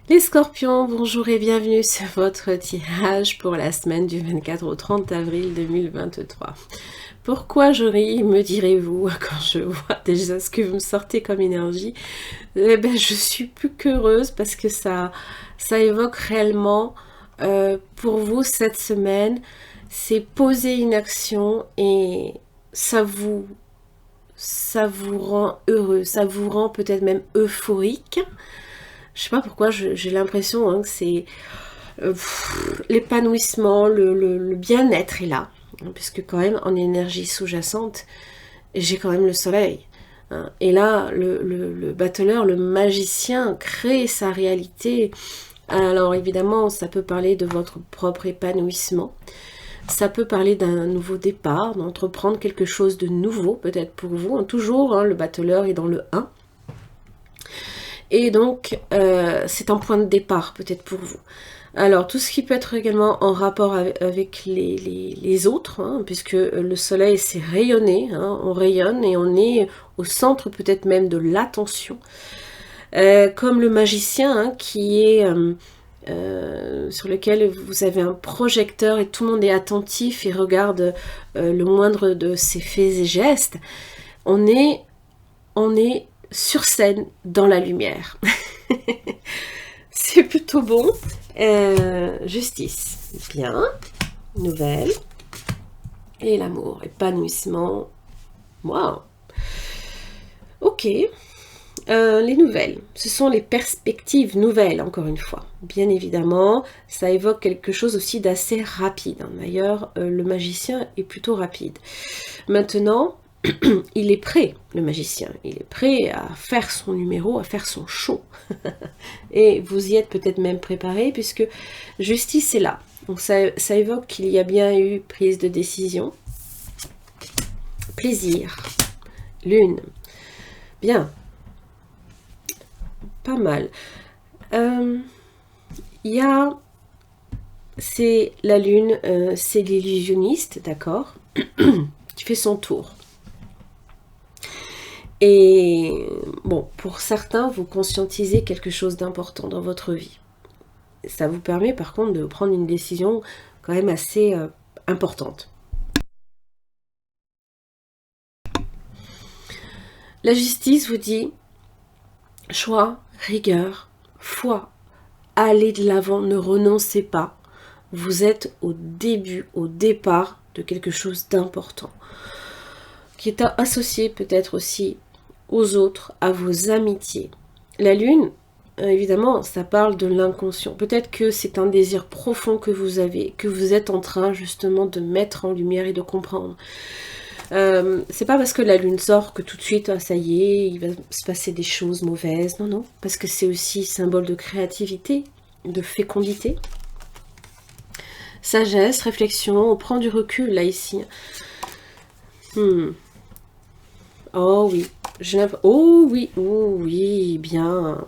Les scorpions, bonjour et bienvenue sur votre tirage pour la semaine du 24 au 30 avril 2023. Pourquoi je ris, me direz-vous, quand je vois déjà ce que vous me sortez comme énergie? Je suis plus qu'heureuse parce que ça évoque réellement pour vous cette semaine, c'est poser une action et ça vous, ça vous rend heureux, ça vous rend peut-être même euphorique. Je sais pas pourquoi, j'ai l'impression que c'est l'épanouissement, le bien-être est là. Puisque quand même, en énergie sous-jacente, j'ai quand même le soleil. Et là, le battleur, le magicien, crée sa réalité. Alors évidemment, ça peut parler de votre propre épanouissement. Ça peut parler d'un nouveau départ, d'entreprendre quelque chose de nouveau, peut-être pour vous. Toujours, le battleur est dans le 1. Et donc, c'est un point de départ peut-être pour vous. Alors, tout ce qui peut être également en rapport avec les autres, puisque le soleil, c'est rayonner, on rayonne et on est au centre peut-être même de l'attention. Comme le magicien, qui est sur lequel vous avez un projecteur et tout le monde est attentif et regarde le moindre de ses faits et gestes. On est sur scène dans la lumière. C'est plutôt bon. Justice, bien. Nouvelle. Et l'amour, épanouissement. Waouh. Ok. Les nouvelles, ce sont les perspectives nouvelles, encore une fois. Bien évidemment, ça évoque quelque chose aussi d'assez rapide. D'ailleurs, le magicien est plutôt rapide. Maintenant, il est prêt, le magicien. Il est prêt à faire son numéro, à faire son show. Et vous y êtes peut-être même préparé, puisque justice est là. Donc ça évoque qu'il y a bien eu prise de décision. Plaisir. Lune. Bien. Pas mal. C'est la lune, c'est l'illusionniste, d'accord, qui fait son tour. Et bon, pour certains, vous conscientisez quelque chose d'important dans votre vie. Ça vous permet par contre de prendre une décision quand même assez importante. La justice vous dit choix, rigueur, foi, allez de l'avant, ne renoncez pas. Vous êtes au début, au départ de quelque chose d'important, qui est associé peut-être aussi aux autres, à vos amitiés. La lune, évidemment, ça parle de l'inconscient. Peut-être que c'est un désir profond que vous avez, que vous êtes en train justement de mettre en lumière et de comprendre. C'est pas parce que la lune sort que tout de suite, ça y est, il va se passer des choses mauvaises. Non, non, parce que c'est aussi symbole de créativité, de fécondité. Sagesse, réflexion, on prend du recul là ici. Oh oui, oh oui, bien.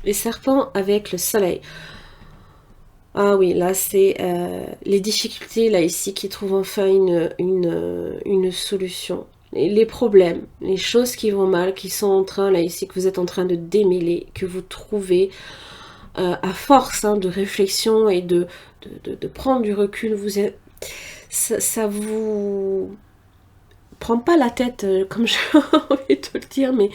Les serpents avec le soleil. Ah oui, là c'est les difficultés là ici qui trouvent enfin une solution. Les problèmes, les choses qui vont mal, qui sont en train là ici, que vous êtes en train de démêler, que vous trouvez à force de réflexion et de prendre du recul, ça vous prend pas la tête comme j'ai envie de le dire, mais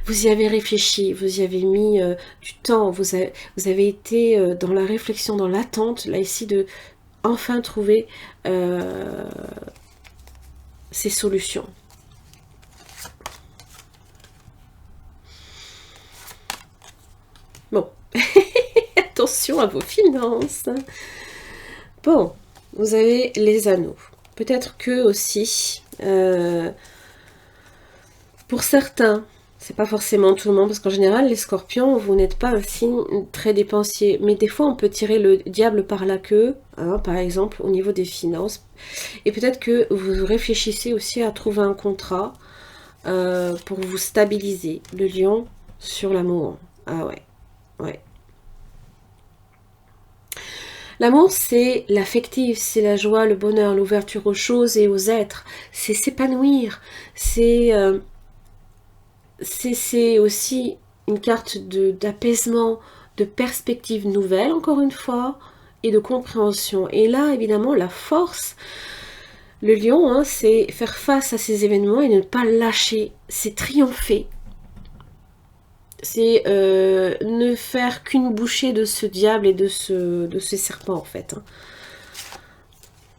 vous y avez réfléchi, vous y avez mis du temps, vous avez été dans la réflexion, dans l'attente, là ici, de enfin trouver ces solutions. Bon, attention à vos finances. Bon, vous avez les anneaux. Peut-être que aussi, pour certains, c'est pas forcément tout le monde, parce qu'en général, les scorpions, vous n'êtes pas un signe très dépensier. Mais des fois, on peut tirer le diable par la queue, par exemple, au niveau des finances. Et peut-être que vous réfléchissez aussi à trouver un contrat pour vous stabiliser. Le lion sur l'amour. Ah ouais, ouais. L'amour, c'est l'affectif, c'est la joie, le bonheur, l'ouverture aux choses et aux êtres. C'est s'épanouir, c'est aussi une carte d'apaisement, de perspectives nouvelles, encore une fois, et de compréhension. Et là, évidemment, la force, le lion, hein, c'est faire face à ces événements et ne pas lâcher, c'est triompher. C'est ne faire qu'une bouchée de ce diable et de ce serpent, en fait. Hein.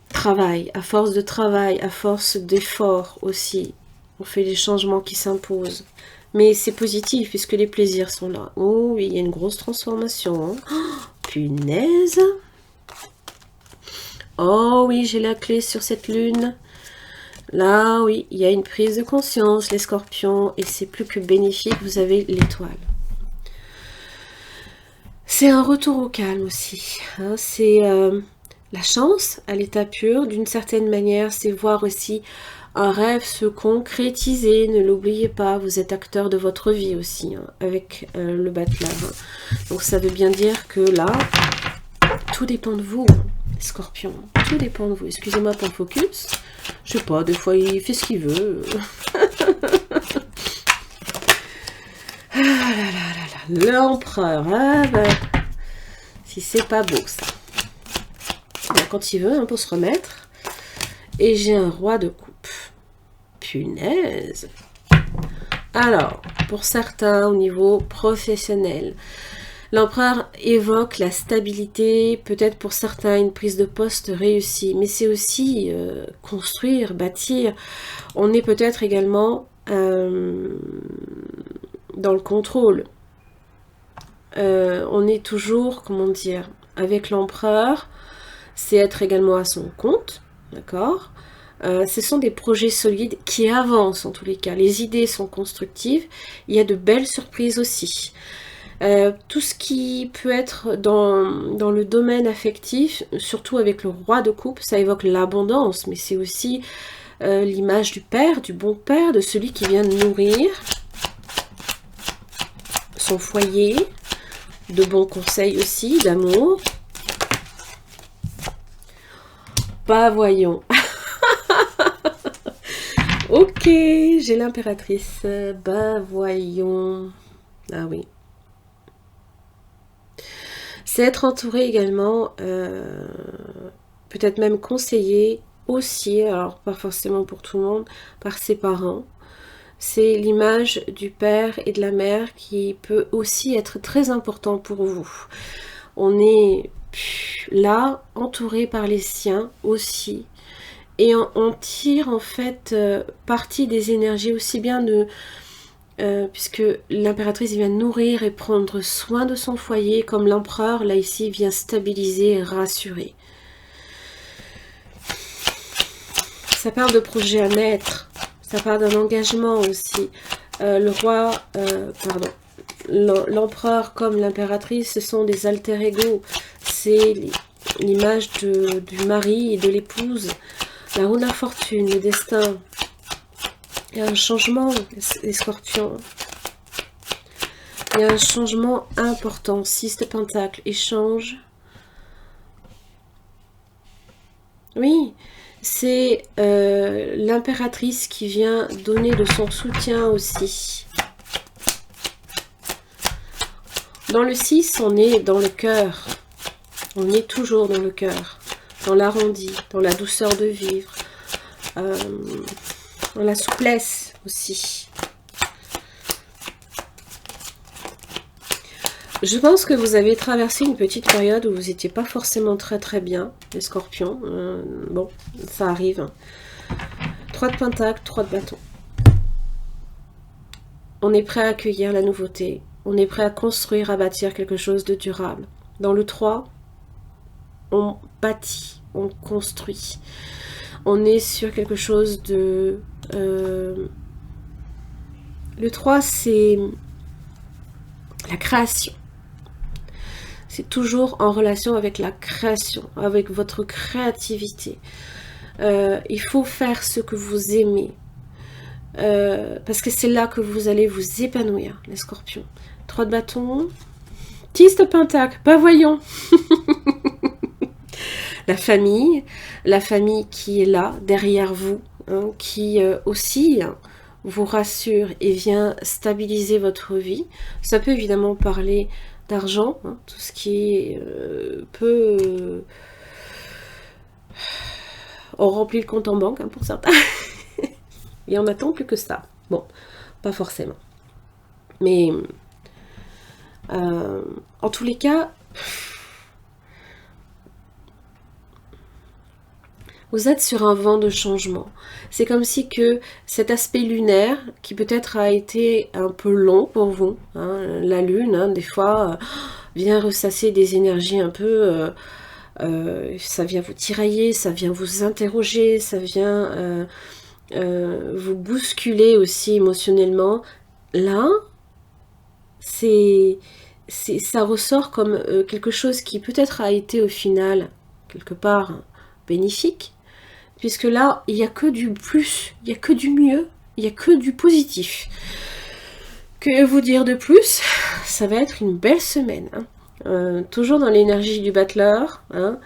Travail, à force de travail, à force d'effort aussi, on fait les changements qui s'imposent. Mais c'est positif puisque les plaisirs sont là. Oh oui, il y a une grosse transformation. Hein. Oh, punaise. Oh oui, j'ai la clé sur cette lune. Là, oui, il y a une prise de conscience, les scorpions, et c'est plus que bénéfique, vous avez l'étoile. C'est un retour au calme aussi. Hein. C'est la chance à l'état pur, d'une certaine manière, c'est voir aussi un rêve se concrétiser, ne l'oubliez pas, vous êtes acteur de votre vie aussi, hein, avec le battleur. Hein. Donc ça veut bien dire que là, tout dépend de vous, Scorpion, tout dépend de vous. Excusez-moi pour le focus, je sais pas, des fois il fait ce qu'il veut. Ah là là là là, l'empereur, ah ben, si c'est pas beau ça. Quand il veut, hein, pour se remettre. Et j'ai un roi de coupe. Punaise. Alors, pour certains, au niveau professionnel, l'empereur évoque la stabilité, peut-être pour certains une prise de poste réussie, mais c'est aussi construire, bâtir. On est peut-être également dans le contrôle. On est toujours, comment dire, avec l'empereur, c'est être également à son compte, d'accord ? Ce sont des projets solides qui avancent en tous les cas. Les idées sont constructives. Il y a de belles surprises aussi. Tout ce qui peut être dans le domaine affectif, surtout avec le roi de coupe, ça évoque l'abondance, mais c'est aussi l'image du père, du bon père, de celui qui vient nourrir son foyer, de bons conseils aussi, d'amour. Bah voyons. Ok, j'ai l'impératrice. Bah voyons. Ah oui. C'est être entouré également, peut-être même conseillé aussi, alors pas forcément pour tout le monde, par ses parents. C'est l'image du père et de la mère qui peut aussi être très important pour vous. On est là, entouré par les siens aussi. Et on tire en fait partie des énergies aussi bien de... puisque l'impératrice vient nourrir et prendre soin de son foyer, comme l'empereur, là ici, vient stabiliser et rassurer. Ça parle de projet à naître, ça parle d'un engagement aussi. Le roi, pardon, l'empereur comme l'impératrice, ce sont des alter ego. C'est l'image du mari et de l'épouse. La roue de la fortune, le destin. Il y a un changement, les scorpions. Il y a un changement important. 6 de pentacle, échange. Oui, c'est l'impératrice qui vient donner de son soutien aussi. Dans le 6, on est dans le cœur. On est toujours dans le cœur. Dans l'arrondi, dans la douceur de vivre. Dans la souplesse aussi. Je pense que vous avez traversé une petite période où vous n'étiez pas forcément très bien, les scorpions. Bon, ça arrive. 3 de pentacle, 3 de bâton. On est prêt à accueillir la nouveauté. On est prêt à construire, à bâtir quelque chose de durable. Dans le 3, on bâtit, on construit. On est sur quelque chose de... Le 3, c'est la création. C'est toujours en relation avec la création, avec votre créativité. Il faut faire ce que vous aimez. Parce que c'est là que vous allez vous épanouir, les scorpions. 3 de bâton. 10 de pentacle. Bah voyons. La famille qui est là, derrière vous, hein, qui aussi vous rassure et vient stabiliser votre vie. Ça peut évidemment parler d'argent, hein, tout ce qui peut... on remplit le compte en banque, hein, pour certains. Et on attend plus que ça. Bon, pas forcément. Mais en tous les cas, vous êtes sur un vent de changement. C'est comme si que cet aspect lunaire, qui peut-être a été un peu long pour vous, hein, la lune, hein, des fois, vient ressasser des énergies un peu... ça vient vous tirailler, ça vient vous interroger, ça vient vous bousculer aussi émotionnellement. Là, ça ressort comme quelque chose qui peut-être a été au final, quelque part, bénéfique, puisque là, il n'y a que du plus, il n'y a que du mieux, il n'y a que du positif. Que vous dire de plus? Ça va être une belle semaine, hein. Toujours dans l'énergie du battleur, hein.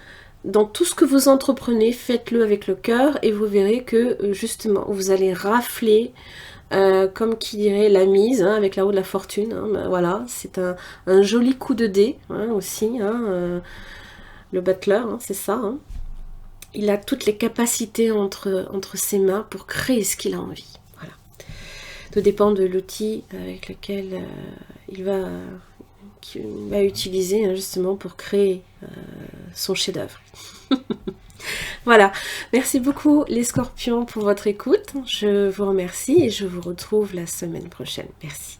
Dans tout ce que vous entreprenez, faites-le avec le cœur et vous verrez que justement, vous allez rafler, comme qui dirait la mise, hein, avec la roue de la fortune, hein. Ben, voilà, c'est un joli coup de dé, hein, aussi, hein, le battleur, hein, c'est ça, hein. Il a toutes les capacités entre ses mains pour créer ce qu'il a envie. Voilà. Tout dépend de l'outil avec lequel il va utiliser, hein, justement pour créer son chef-d'œuvre. Voilà. Merci beaucoup les scorpions pour votre écoute. Je vous remercie et je vous retrouve la semaine prochaine. Merci.